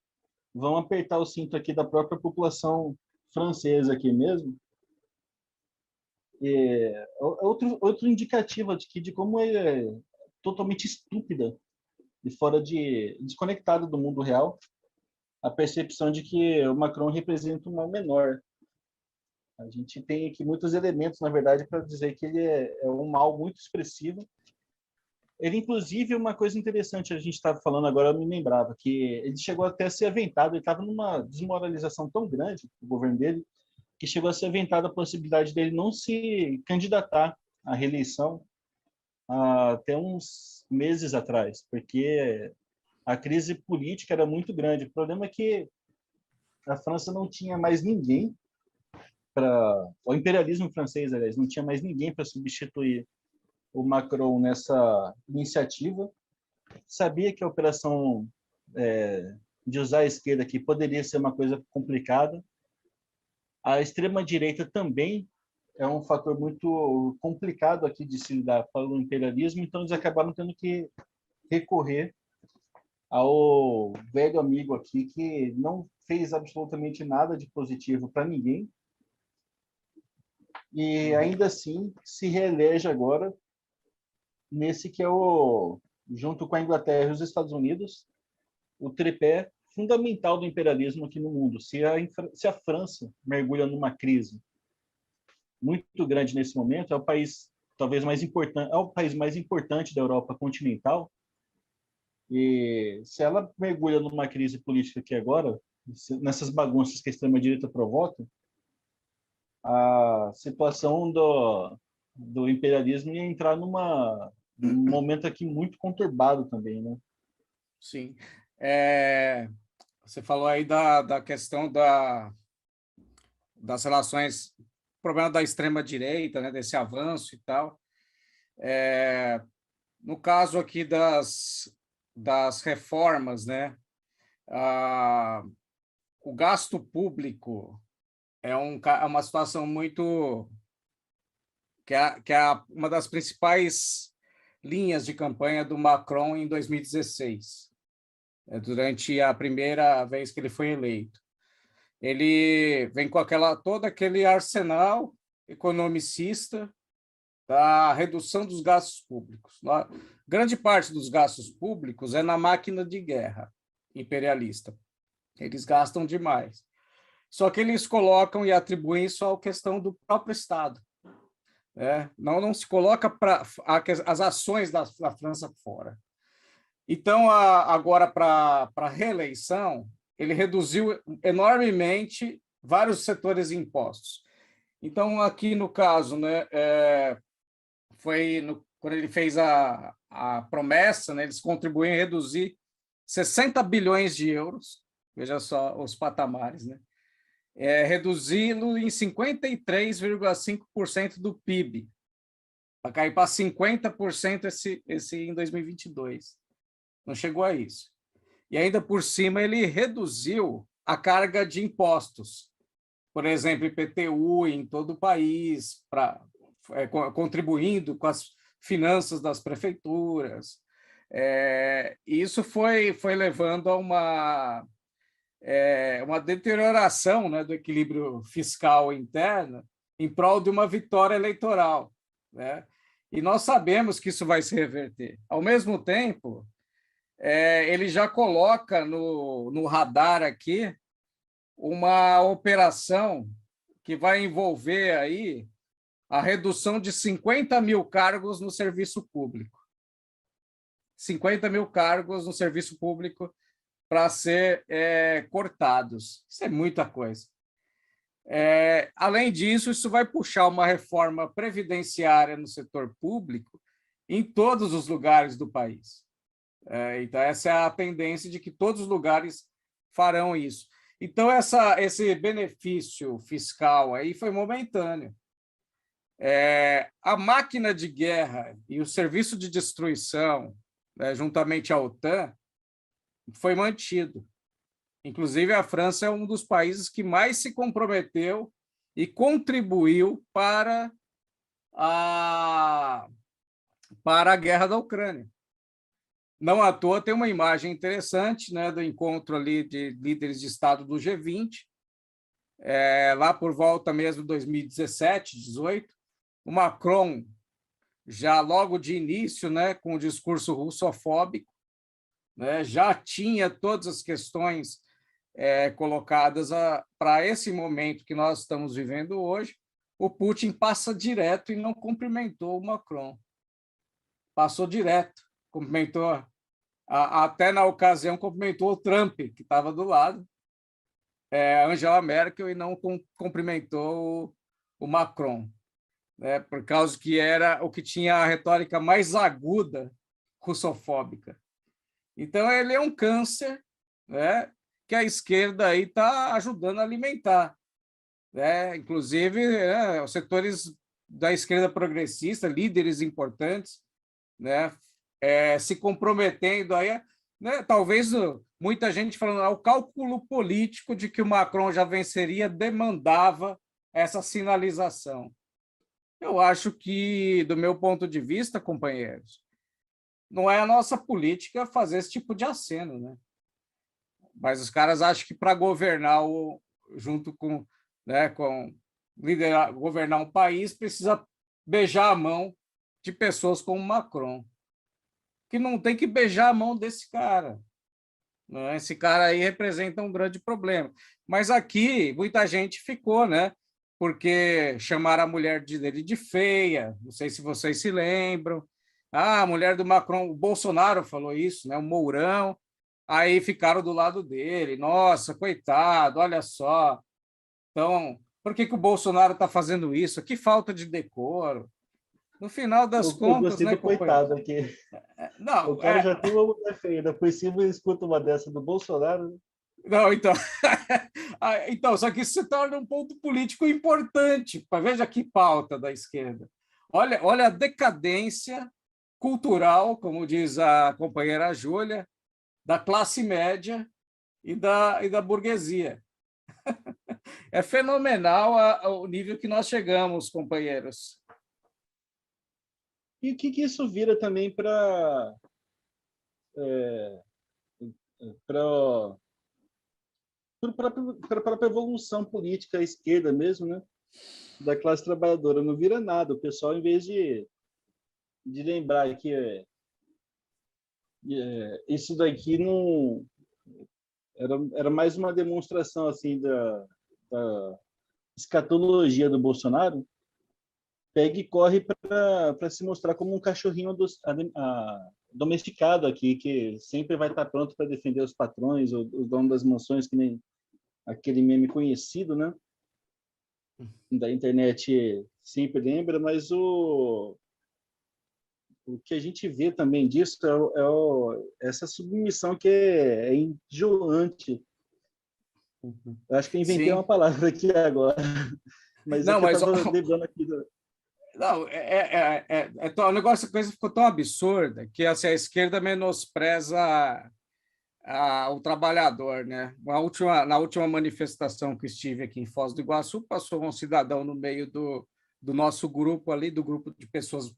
A: vão apertar o cinto aqui da própria população francesa aqui mesmo. Outro indicativo de como é totalmente estúpida e desconectada do mundo real a percepção de que o Macron representa um mal menor. A gente tem aqui muitos elementos, na verdade, para dizer que ele é um mal muito expressivo. Ele, inclusive, uma coisa interessante, a gente estava falando agora, eu me lembrava, que ele chegou até a ser aventado, ele estava numa desmoralização tão grande, o governo dele, que chegou a ser aventada a possibilidade dele não se candidatar à reeleição até uns meses atrás, porque a crise política era muito grande. O problema é que a França não tinha mais ninguém o imperialismo francês, aliás, não tinha mais ninguém para substituir o Macron nessa iniciativa. Sabia que a operação de usar a esquerda aqui poderia ser uma coisa complicada. A extrema-direita também é um fator muito complicado aqui de se lidar para o imperialismo, então eles acabaram tendo que recorrer ao velho amigo aqui que não fez absolutamente nada de positivo para ninguém e ainda assim se reelege agora nesse que é junto com a Inglaterra e os Estados Unidos, o tripé fundamental do imperialismo aqui no mundo. Se a França mergulha numa crise muito grande nesse momento, é o país talvez mais importante, é o país mais importante da Europa continental, e se ela mergulha numa crise política aqui agora, nessas bagunças que a extrema-direita provoca, a situação do imperialismo ia entrar num momento aqui muito conturbado também, né?
B: Sim. Você falou aí da questão das relações, problema da extrema-direita, né, desse avanço e tal. No caso aqui das reformas, né, o gasto público é uma situação muito... que é uma das principais linhas de campanha do Macron em 2016, durante a primeira vez que ele foi eleito. Ele vem com todo aquele arsenal economicista da redução dos gastos públicos. Grande parte dos gastos públicos é na máquina de guerra imperialista. Eles gastam demais. Só que eles colocam e atribuem isso à questão do próprio Estado. Não se coloca as ações da França fora. Então, agora, para a reeleição, ele reduziu enormemente vários setores de impostos. Então, aqui no caso, né, quando ele fez a promessa, né, eles contribuem a reduzir 60 bilhões de euros, veja só os patamares, né, reduzi-lo em 53,5% do PIB, para cair para 50% esse em 2022. Não chegou a isso. E ainda por cima ele reduziu a carga de impostos. Por exemplo, IPTU em todo o país, contribuindo com as finanças das prefeituras. Isso foi levando a uma deterioração, né, do equilíbrio fiscal interno em prol de uma vitória eleitoral, né? E nós sabemos que isso vai se reverter. Ao mesmo tempo, ele já coloca no radar aqui uma operação que vai envolver aí a redução de 50 mil cargos no serviço público. 50 mil cargos no serviço público para ser cortados. Isso é muita coisa. Além disso, isso vai puxar uma reforma previdenciária no setor público em todos os lugares do país. Então, essa é a tendência de que todos os lugares farão isso. Então, esse benefício fiscal aí foi momentâneo. A máquina de guerra e o serviço de destruição, né, juntamente à OTAN, foi mantido. Inclusive, a França é um dos países que mais se comprometeu e contribuiu para a guerra da Ucrânia. Não à toa tem uma imagem interessante, né, do encontro ali de líderes de Estado do G20, lá por volta mesmo de 2017, 2018, o Macron, já logo de início, né, com o discurso russofóbico, né, já tinha todas as questões colocadas para esse momento que nós estamos vivendo hoje. O Putin passa direto e não cumprimentou o Macron. Passou direto, cumprimentou, até na ocasião cumprimentou o Trump, que estava do lado, Angela Merkel, e não cumprimentou o Macron, né, por causa que era o que tinha a retórica mais aguda russofóbica. Então, ele é um câncer, né, que a esquerda aí está ajudando a alimentar, né? Inclusive, os setores da esquerda progressista, líderes importantes, né, se comprometendo aí, né, talvez muita gente falando o cálculo político de que o Macron já venceria demandava essa sinalização. Eu acho que, do meu ponto de vista, companheiros, não é a nossa política fazer esse tipo de aceno, né? Mas os caras acham que para governar junto com, né, com liderar, governar um país, precisa beijar a mão de pessoas como Macron, que não tem que beijar a mão desse cara. Né? Esse cara aí representa um grande problema. Mas aqui, muita gente ficou, né? Porque chamaram a mulher dele de feia, não sei se vocês se lembram. Ah, a mulher do Macron, o Bolsonaro falou isso, né? O Mourão. Aí ficaram do lado dele. Nossa, coitado, olha só. Então, por que o Bolsonaro está fazendo isso? Que falta de decoro. No final das
A: Eu
B: contas,
A: gostei
B: né,
A: do coitado
B: companheiro?
A: aqui. O
B: Não,
A: cara já tem uma mulher feia, depois cima escuta uma dessa do Bolsonaro. Né?
B: não, então, então, só que isso se torna um ponto político importante. Veja que pauta da esquerda. Olha a decadência cultural, como diz a companheira Júlia, da classe média e da burguesia. É fenomenal o nível que nós chegamos, companheiros.
A: E o que isso vira também para a própria evolução política à esquerda mesmo, né? Da classe trabalhadora? Não vira nada. O pessoal, em vez de lembrar que isso daqui não era mais uma demonstração assim da escatologia do Bolsonaro, pega e corre para se mostrar como um cachorrinho domesticado aqui, que sempre vai estar pronto para defender os patrões, os donos das mansões, que nem aquele meme conhecido, né? Da internet sempre lembra, mas o que a gente vê também disso essa submissão que é enjoante. Eu acho que eu inventei
B: Sim.
A: uma palavra aqui agora, mas
B: Não,
A: é que eu
B: mas
A: estava lembrando aqui.
B: não, o negócio, a coisa ficou tão absurda que assim, a esquerda menospreza o trabalhador, né? Na última manifestação que estive aqui em Foz do Iguaçu, passou um cidadão no meio do nosso grupo ali, do grupo de pessoas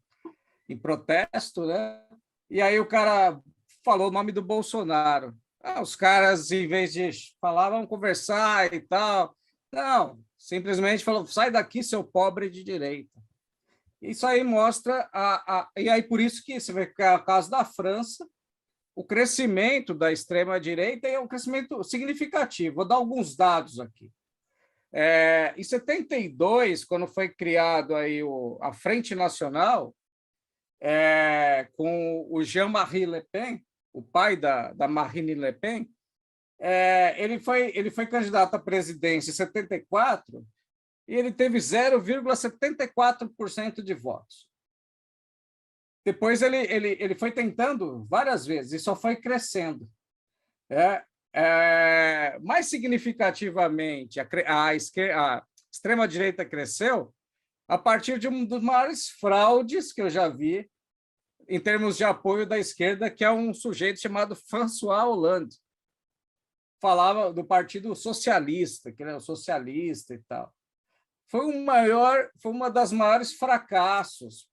B: em protesto, né? E aí o cara falou o nome do Bolsonaro. Os caras, em vez de falar, vamos conversar e tal, não, simplesmente falou, sai daqui, seu pobre de direita. Isso aí mostra, e aí por isso que você vê que é o caso da França, o crescimento da extrema-direita é um crescimento significativo. Vou dar alguns dados aqui. Em 72, quando foi criado aí a Frente Nacional, com o Jean-Marie Le Pen, o pai da Marine Le Pen, ele foi candidato à presidência em 74 e ele teve 0,74% de votos. Depois ele foi tentando várias vezes e só foi crescendo. Mais significativamente, a extrema-direita cresceu a partir de um dos maiores fraudes que eu já vi em termos de apoio da esquerda, que é um sujeito chamado François Hollande. Falava do Partido Socialista, que ele era socialista e tal. Foi uma das maiores fracassos.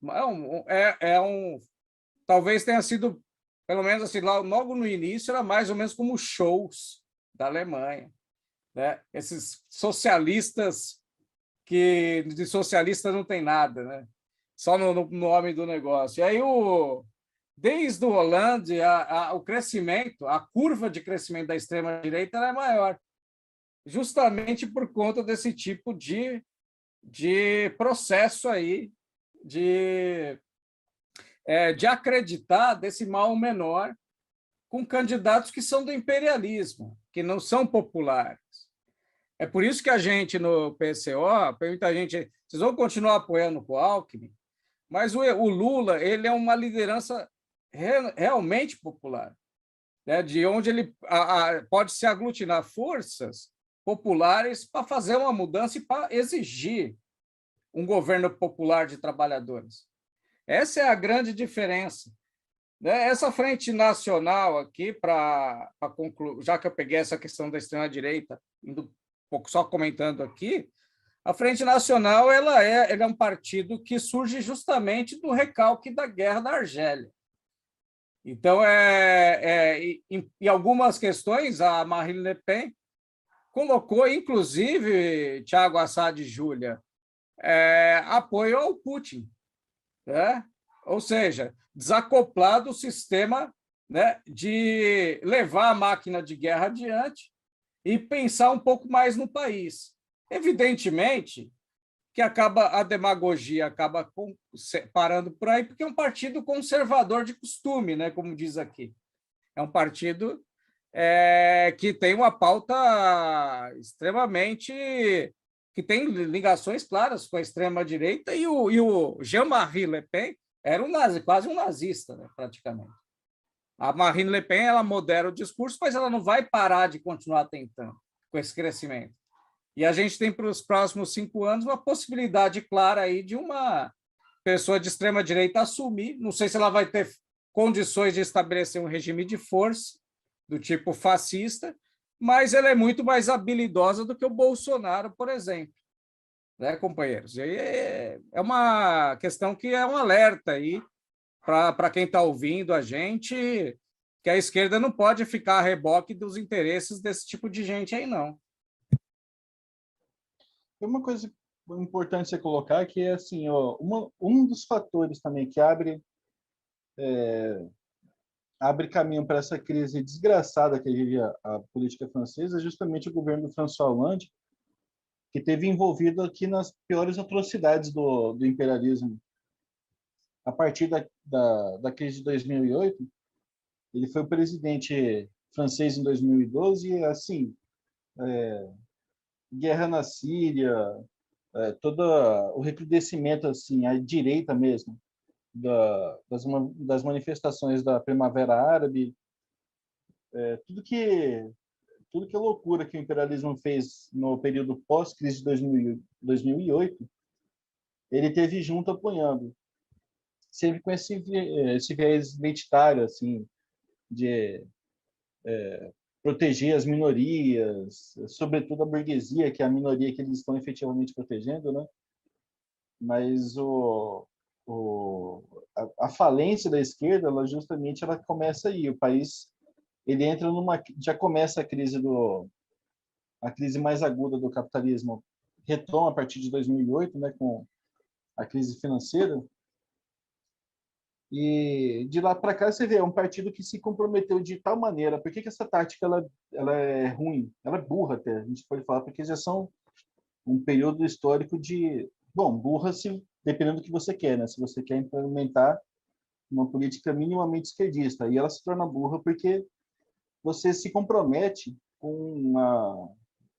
B: Talvez tenha sido, pelo menos assim, logo no início, era mais ou menos como shows da Alemanha. Né? Esses socialistas que de socialista não tem nada, né? Só no nome do negócio. E aí, desde o Hollande, o crescimento, a curva de crescimento da extrema-direita é maior, justamente por conta desse tipo de processo aí, de acreditar desse mal menor com candidatos que são do imperialismo, que não são populares. É por isso que a gente, no PCO, pergunta a gente, vocês vão continuar apoiando o Alckmin? Mas o Lula, ele é uma liderança realmente popular, né? De onde ele pode se aglutinar forças populares para fazer uma mudança e para exigir um governo popular de trabalhadores. Essa é a grande diferença. Essa frente nacional aqui, para concluir, já que eu peguei essa questão da extrema-direita, indo só comentando aqui, a Frente Nacional ela é um partido que surge justamente do recalque da Guerra da Argélia. Então, em algumas questões, a Marine Le Pen colocou, inclusive, Thiago Assad e Júlia, apoio ao Putin, né? Ou seja, desacoplar do sistema, né, de levar a máquina de guerra adiante e pensar um pouco mais no país. Evidentemente que a demagogia acaba parando por aí, porque é um partido conservador de costume, né, como diz aqui. É um partido que tem uma pauta extremamente, que tem ligações claras com a extrema-direita, e o Jean-Marie Le Pen era quase um nazista, né, praticamente. A Marine Le Pen, ela modera o discurso, mas ela não vai parar de continuar tentando com esse crescimento. E a gente tem para os próximos 5 anos uma possibilidade clara aí de uma pessoa de extrema-direita assumir, não sei se ela vai ter condições de estabelecer um regime de força do tipo fascista, mas ela é muito mais habilidosa do que o Bolsonaro, por exemplo, né, companheiros? E aí é uma questão que é um alerta aí para quem está ouvindo a gente, que a esquerda não pode ficar a reboque dos interesses desse tipo de gente aí, não.
A: Uma coisa importante você colocar que é assim, ó, um dos fatores também que abre caminho para essa crise desgraçada que vive a política francesa é justamente o governo do François Hollande, que teve envolvido aqui nas piores atrocidades do imperialismo. A partir da crise de 2008, ele foi o presidente francês em 2012 e, assim, guerra na Síria, todo o recrudescimento, assim, à direita mesmo, das manifestações da Primavera Árabe, tudo que a loucura que o imperialismo fez no período pós-crise de 2008, ele teve junto apoiando, sempre com esse viés identitário, assim, de proteger as minorias, sobretudo a burguesia, que é a minoria que eles estão efetivamente protegendo, né? Mas a falência da esquerda, ela justamente ela começa aí. O país ele entra já começa a crise mais aguda do capitalismo, retoma a partir de 2008, né, com a crise financeira. E de lá para cá você vê, é um partido que se comprometeu de tal maneira. Por que essa tática ela é ruim? Ela é burra até, a gente pode falar, porque já são um período histórico de... Bom, burra se, dependendo do que você quer, né? Se você quer implementar uma política minimamente esquerdista. E ela se torna burra porque você se compromete com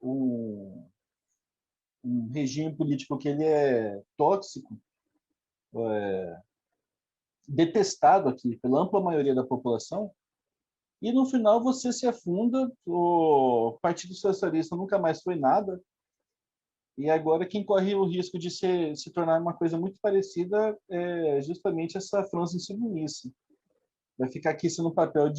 A: um, um regime político que ele é tóxico, detestado aqui pela ampla maioria da população, e no final você se afunda, o Partido Socialista nunca mais foi nada, e agora quem corre o risco de se tornar uma coisa muito parecida é justamente essa França insubmissa. Vai ficar aqui no papel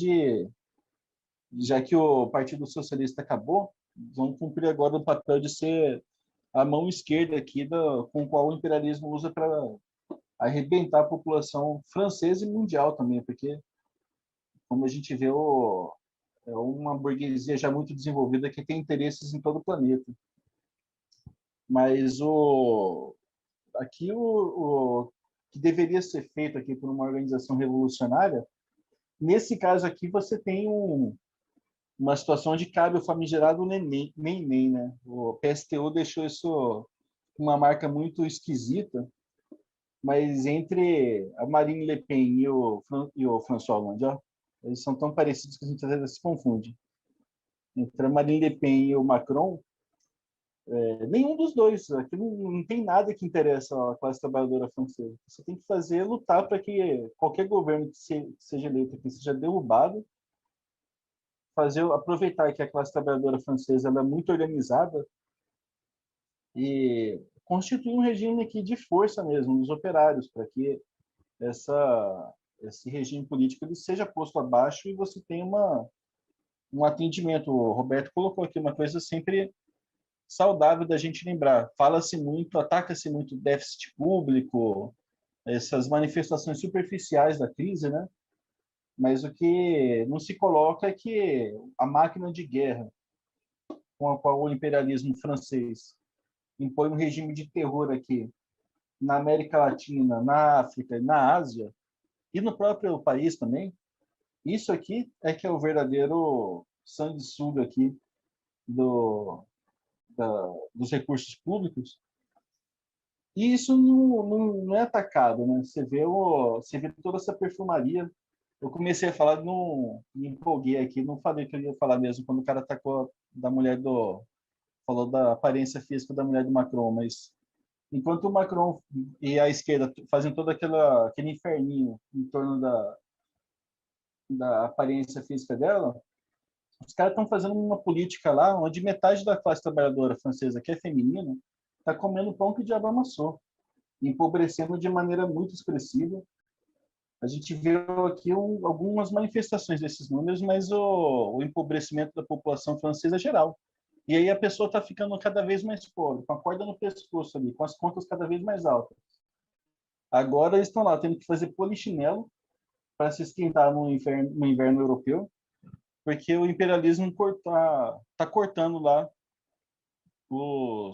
A: já que o Partido Socialista acabou, vão cumprir agora o papel de ser a mão esquerda aqui com o qual o imperialismo usa para arrebentar a população francesa e mundial também, porque, como a gente vê, é uma burguesia já muito desenvolvida que tem interesses em todo o planeta. Mas aqui o que deveria ser feito aqui por uma organização revolucionária, nesse caso aqui você tem uma situação onde cabe o famigerado neném, né? O PSTU deixou isso uma marca muito esquisita, mas entre a Marine Le Pen e o François Hollande, ó, eles são tão parecidos que a gente às vezes se confunde. Entre a Marine Le Pen e o Macron, nenhum dos dois. Aqui não tem nada que interessa a classe trabalhadora francesa. Você tem que lutar para que qualquer governo que seja eleito aqui seja derrubado, aproveitar que a classe trabalhadora francesa ela é muito organizada e constituir um regime aqui de força mesmo dos operários, para que esse regime político ele seja posto abaixo e você tenha um atendimento. O Roberto colocou aqui uma coisa sempre saudável da gente lembrar. Fala-se muito, ataca-se muito o déficit público, essas manifestações superficiais da crise, né? Mas o que não se coloca é que a máquina de guerra com a qual o imperialismo francês impõe um regime de terror aqui na América Latina, na África e na Ásia, e no próprio país também, isso aqui é que é o verdadeiro sanguessuga aqui do, dos recursos públicos. E isso não é atacado, né? Você vê toda essa perfumaria. Eu comecei a falar, não me empolguei aqui, não falei que eu ia falar mesmo quando o cara atacou da mulher do, falou da aparência física da mulher do Macron, mas enquanto o Macron e a esquerda fazem todo aquele inferninho em torno da aparência física dela, os caras estão fazendo uma política lá onde metade da classe trabalhadora francesa, que é feminina, está comendo pão que o diabo amassou, empobrecendo de maneira muito expressiva. A gente viu aqui algumas manifestações desses números, mas o empobrecimento da população francesa é geral. E aí a pessoa está ficando cada vez mais pobre, com a corda no pescoço ali, com as contas cada vez mais altas. Agora eles estão lá tendo que fazer polichinelo para se esquentar no inverno europeu, porque o imperialismo está cortando lá o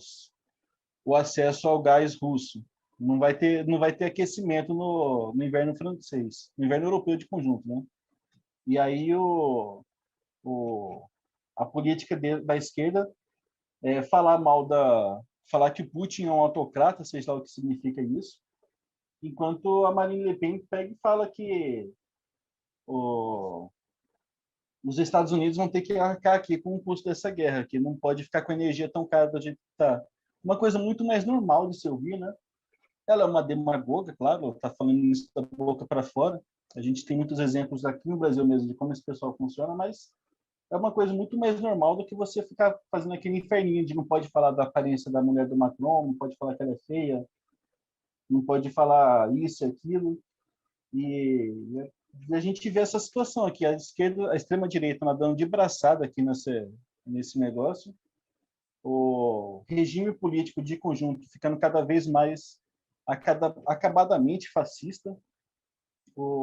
A: acesso ao gás russo. Não vai ter aquecimento no inverno francês, no inverno europeu de conjunto, né? E aí a política da esquerda é falar que o Putin é um autocrata, seja lá o que significa isso, enquanto a Marine Le Pen pega e fala que os Estados Unidos vão ter que arcar aqui com o custo dessa guerra, que não pode ficar com a energia tão cara do jeito que está. Uma coisa muito mais normal de se ouvir, né? Ela é uma demagoga, claro, está falando isso da boca para fora. A gente tem muitos exemplos aqui no Brasil mesmo de como esse pessoal funciona, mas é uma coisa muito mais normal do que você ficar fazendo aquele inferninho de não pode falar da aparência da mulher do Macron, não pode falar que ela é feia, não pode falar isso e aquilo. E a gente vê essa situação aqui, a esquerda, a extrema-direita nadando de braçada aqui nesse negócio, o regime político de conjunto ficando cada vez mais acabadamente fascista.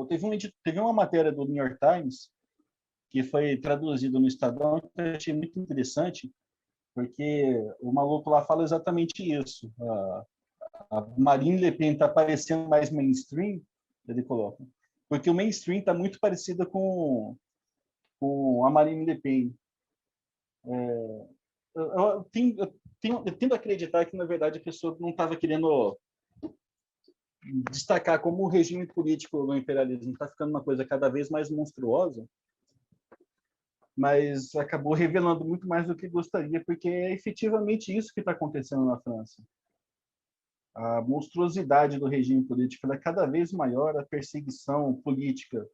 A: Teve uma matéria do New York Times que foi traduzida no Estadão, que eu achei muito interessante, porque o maluco lá fala exatamente isso. A Marine Le Pen está parecendo mais mainstream, ele coloca, porque o mainstream está muito parecida com a Marine Le Pen. Eu tendo a acreditar que, na verdade, a pessoa não estava querendo destacar como o regime político do imperialismo está ficando uma coisa cada vez mais monstruosa, mas acabou revelando muito mais do que gostaria, porque é efetivamente isso que está acontecendo na França. A monstruosidade do regime político é cada vez maior, a perseguição política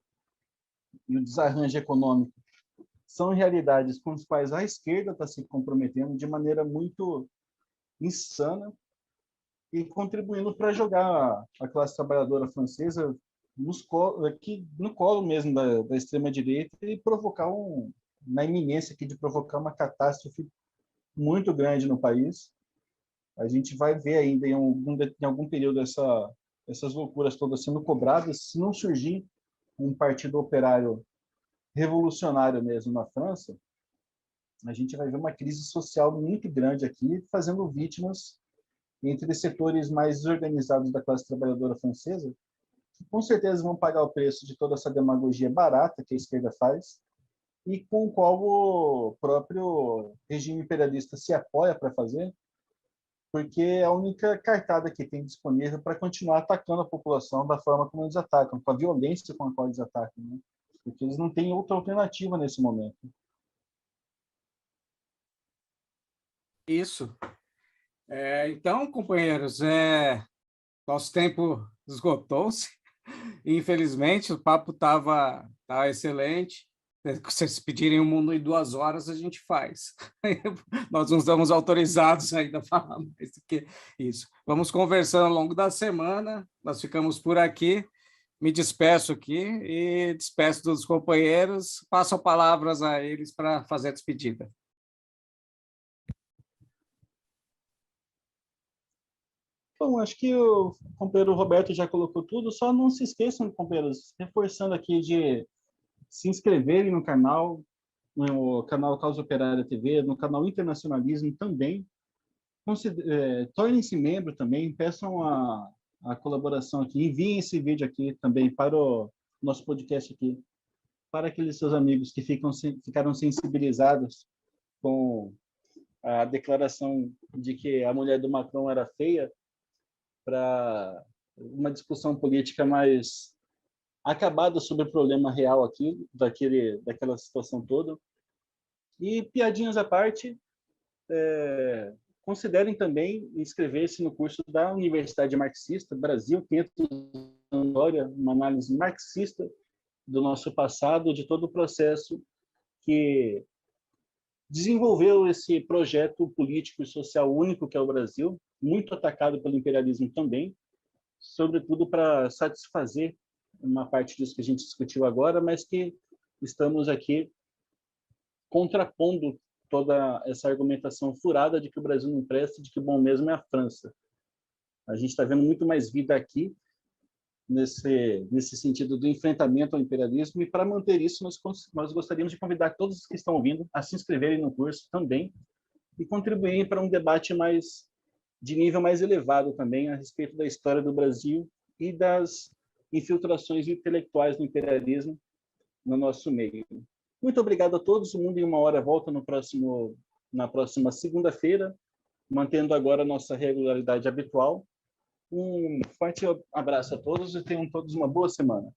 A: e o desarranjo econômico são realidades com as quais a esquerda está se comprometendo de maneira muito insana e contribuindo para jogar a classe trabalhadora francesa aqui no colo mesmo da extrema-direita e provocar na iminência aqui de provocar uma catástrofe muito grande no país. A gente vai ver ainda em algum período essas loucuras todas sendo cobradas, se não surgir um partido operário revolucionário mesmo na França, a gente vai ver uma crise social muito grande aqui, fazendo vítimas entre setores mais desorganizados da classe trabalhadora francesa, que com certeza vão pagar o preço de toda essa demagogia barata que a esquerda faz, e com o qual o próprio regime imperialista se apoia para fazer, porque é a única cartada que tem disponível para continuar atacando a população da forma como eles atacam, com a violência com a qual eles atacam, né? Porque eles não têm outra alternativa nesse momento.
B: Isso. Então, companheiros, nosso tempo esgotou-se. Infelizmente, o papo estava excelente. Se vocês pedirem o mundo em 2 horas, a gente faz. Nós não estamos autorizados ainda a falar mais do que isso. Vamos conversando ao longo da semana. Nós ficamos por aqui. Me despeço aqui e despeço dos companheiros. Passo a palavras a eles para fazer a despedida.
A: Bom, acho que o companheiro Roberto já colocou tudo. Só não se esqueçam, companheiros, reforçando aqui de se inscreverem no canal Causa Operária TV, no canal Internacionalismo também. tornem-se membro também, peçam a colaboração aqui, enviem esse vídeo aqui também para o nosso podcast aqui, para aqueles seus amigos que ficaram sensibilizados com a declaração de que a mulher do Macron era feia, para uma discussão política mais acabada sobre o problema real aqui, daquela situação toda. E, piadinhas à parte, considerem também inscrever-se no curso da Universidade Marxista Brasil 500 anos, uma análise marxista do nosso passado, de todo o processo que desenvolveu esse projeto político e social único que é o Brasil, muito atacado pelo imperialismo também, sobretudo para satisfazer uma parte disso que a gente discutiu agora, mas que estamos aqui contrapondo toda essa argumentação furada de que o Brasil não presta, de que o bom mesmo é a França. A gente está vendo muito mais vida aqui, nesse sentido do enfrentamento ao imperialismo, e para manter isso, nós gostaríamos de convidar todos os que estão ouvindo a se inscreverem no curso também e contribuírem para um debate de nível mais elevado também a respeito da história do Brasil e das infiltrações intelectuais do imperialismo no nosso meio. Muito obrigado a todos. O Mundo em Uma Hora volta na próxima segunda-feira, mantendo agora a nossa regularidade habitual. Um forte abraço a todos e tenham todos uma boa semana.